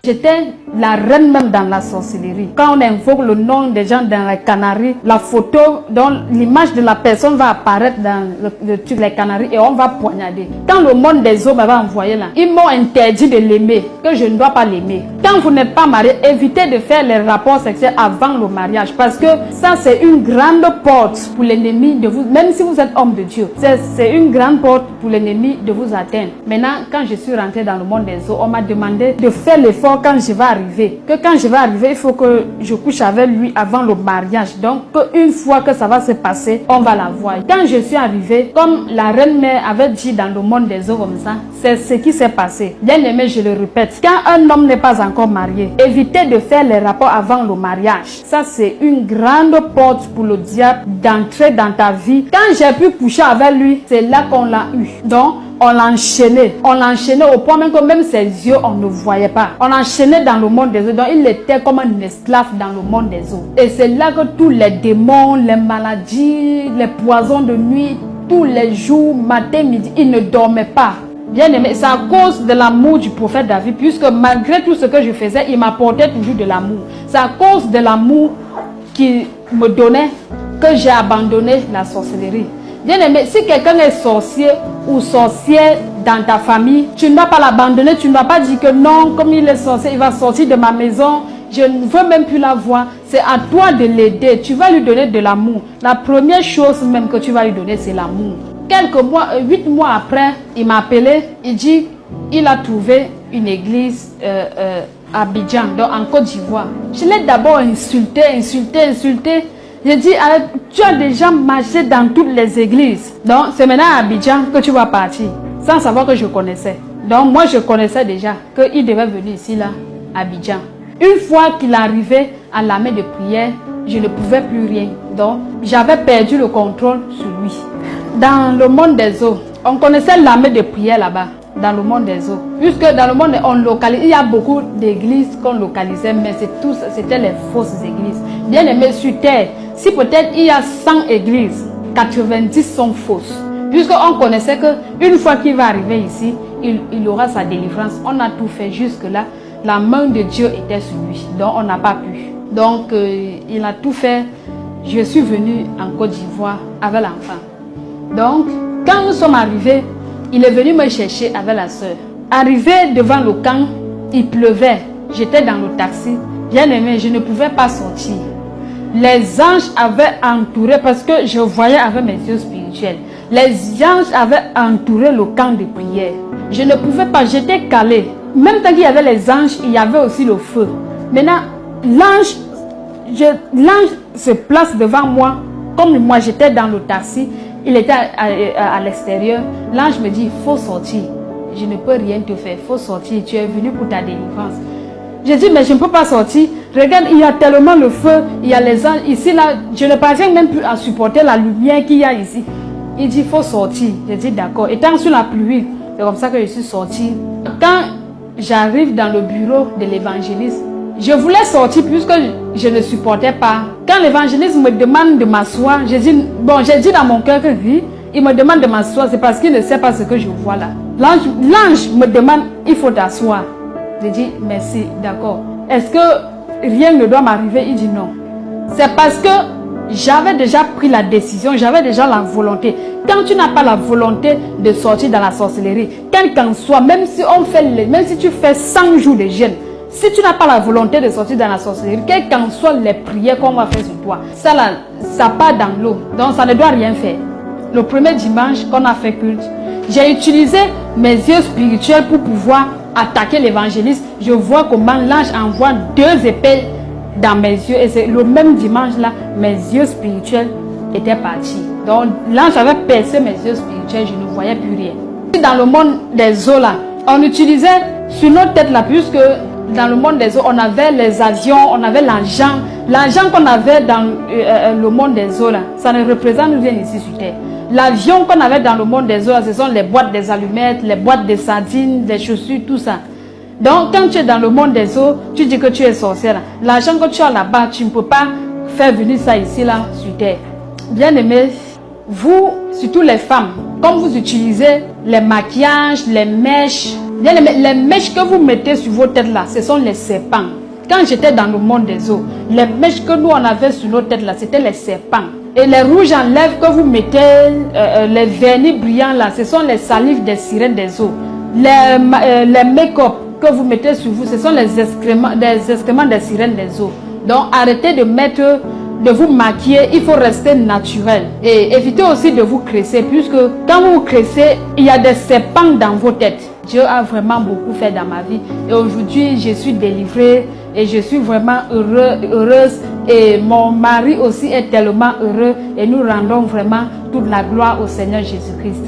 J'étais la reine même dans la sorcellerie. Quand on invoque le nom des gens dans les Canaries, la photo, dont l'image de la personne va apparaître dans les Canaries et on va poignarder. Quand le monde des hommes m'avait envoyé là, ils m'ont interdit de l'aimer, que je ne dois pas l'aimer. Quand vous n'êtes pas marié, évitez de faire les rapports sexuels avant le mariage parce que ça c'est une grande porte pour l'ennemi de vous, même si vous êtes homme de Dieu. C'est une grande porte pour l'ennemi de vous atteindre. Maintenant, quand je suis rentrée dans le monde des eaux, on m'a demandé de faire l'effort quand je vais arriver. Que quand je vais arriver, il faut que je couche avec lui avant le mariage. Donc, une fois que ça va se passer, on va la voir. Quand je suis arrivée, comme la reine mère avait dit dans le monde des eaux comme ça, c'est ce qui s'est passé. Bien aimé, je le répète, quand un homme n'est pas encore marié, évitez de faire les rapports avant le mariage. Ça, c'est une grande porte pour le diable d'entrer dans ta vie. Quand j'ai pu coucher avec lui, c'est là qu'on l'a eu. Donc, on l'enchaînait au point même que même ses yeux, on ne voyait pas. On l'enchaînait dans le monde des eaux, donc il était comme un esclave dans le monde des eaux. Et c'est là que tous les démons, les maladies, les poisons de nuit, tous les jours, matin, midi, il ne dormait pas. Bien aimé, c'est à cause de l'amour du prophète David, puisque malgré tout ce que je faisais, il m'apportait toujours de l'amour. C'est à cause de l'amour qu'il me donnait que j'ai abandonné la sorcellerie. Bien aimé, si quelqu'un est sorcier ou sorcière dans ta famille, tu ne dois pas l'abandonner, tu ne dois pas dire que non, comme il est sorcier, il va sortir de ma maison, je ne veux même plus la voir. C'est à toi de l'aider, tu vas lui donner de l'amour. La première chose même que tu vas lui donner, c'est l'amour. Quelques mois, 8 mois après, il m'a appelé, il dit, il a trouvé une église à Abidjan, donc en Côte d'Ivoire. Je l'ai d'abord insulté. J'ai dit, tu as déjà marché dans toutes les églises. Donc, c'est maintenant à Abidjan que tu vas partir. Sans savoir que je connaissais. Donc, moi, je connaissais déjà qu'il devait venir ici, là, à Abidjan. Une fois qu'il arrivait à la main de prière, je ne pouvais plus rien. Donc, j'avais perdu le contrôle sur lui. Dans le monde des eaux, on connaissait la main de prière là-bas. Dans le monde des eaux. Puisque dans le monde, on localise, il y a beaucoup d'églises qu'on localisait, mais c'était les fausses églises. Bien aimé sur terre, si peut-être il y a 100 églises, 90 sont fausses. Puisqu'on connaissait qu'une fois qu'il va arriver ici, il aura sa délivrance. On a tout fait jusque-là. La main de Dieu était sur lui. Donc on n'a pas pu. Donc il a tout fait. Je suis venue en Côte d'Ivoire avec l'enfant. Donc quand nous sommes arrivés, il est venu me chercher avec la soeur. Arrivé devant le camp, il pleuvait. J'étais dans le taxi. Bien aimé, je ne pouvais pas sortir. Les anges avaient entouré, parce que je voyais avec mes yeux spirituels, les anges avaient entouré le camp de prière. Je ne pouvais pas, j'étais calé. Même tant qu'il y avait les anges, il y avait aussi le feu. Maintenant, l'ange se place devant moi. Comme moi, j'étais dans le taxi, il était à l'extérieur. L'ange me dit, il faut sortir. Je ne peux rien te faire, il faut sortir. Tu es venu pour ta délivrance. J'ai dit, mais je ne peux pas sortir. Regarde, il y a tellement le feu, il y a les anges. Ici, là, je ne parviens même plus à supporter la lumière qu'il y a ici. Il dit, il faut sortir. J'ai dit, d'accord. Étant sur la pluie, c'est comme ça que je suis sortie. Quand j'arrive dans le bureau de l'évangéliste, je voulais sortir puisque je ne supportais pas. Quand l'évangéliste me demande de m'asseoir, j'ai dit dans mon cœur que oui, il me demande de m'asseoir, c'est parce qu'il ne sait pas ce que je vois là. L'ange me demande, il faut t'asseoir. J'ai dit, merci, d'accord. Est-ce que rien ne doit m'arriver? Il dit non. C'est parce que j'avais déjà pris la décision, j'avais déjà la volonté. Quand tu n'as pas la volonté de sortir dans la sorcellerie, quel qu'en soit, même si tu fais 100 jours de jeûne, si tu n'as pas la volonté de sortir dans la sorcellerie, quelles qu'en soient les prières qu'on va faire sur toi, ça là, ça part dans l'eau. Donc ça ne doit rien faire. Le premier dimanche qu'on a fait culte, j'ai utilisé mes yeux spirituels pour pouvoir attaquer l'évangéliste. Je vois comment l'ange envoie 2 épées dans mes yeux. Et c'est le même dimanche là, mes yeux spirituels étaient partis. Donc l'ange avait percé mes yeux spirituels, je ne voyais plus rien. Dans le monde des eaux là, on utilisait sur notre tête là, puisque dans le monde des eaux, on avait les avions, on avait l'argent. L'argent qu'on avait dans le monde des eaux là, ça ne représente rien ici sur terre. L'avion qu'on avait dans le monde des eaux, ce sont les boîtes des allumettes, les boîtes de sardines, des chaussures, tout ça. Donc, quand tu es dans le monde des eaux, tu dis que tu es sorcière. L'argent que tu as là-bas, tu ne peux pas faire venir ça ici, là, sur terre. Bien aimé, vous, surtout les femmes, comme vous utilisez les maquillages, les mèches, Bien aimé, les mèches que vous mettez sur vos têtes là, ce sont les serpents. Quand j'étais dans le monde des eaux, les mèches que nous on avait sur nos têtes là, c'était les serpents. Et les rouges en lèvres que vous mettez, les vernis brillants là, ce sont les salives des sirènes des eaux. Les make-up que vous mettez sur vous, ce sont les excréments des sirènes des eaux. Donc arrêtez de vous maquiller, il faut rester naturel. Et évitez aussi de vous cresser, puisque quand vous crescez, il y a des serpents dans vos têtes. Dieu a vraiment beaucoup fait dans ma vie. Et aujourd'hui, je suis délivrée et je suis vraiment heureuse. Et mon mari aussi est tellement heureux. Et nous rendons vraiment toute la gloire au Seigneur Jésus-Christ.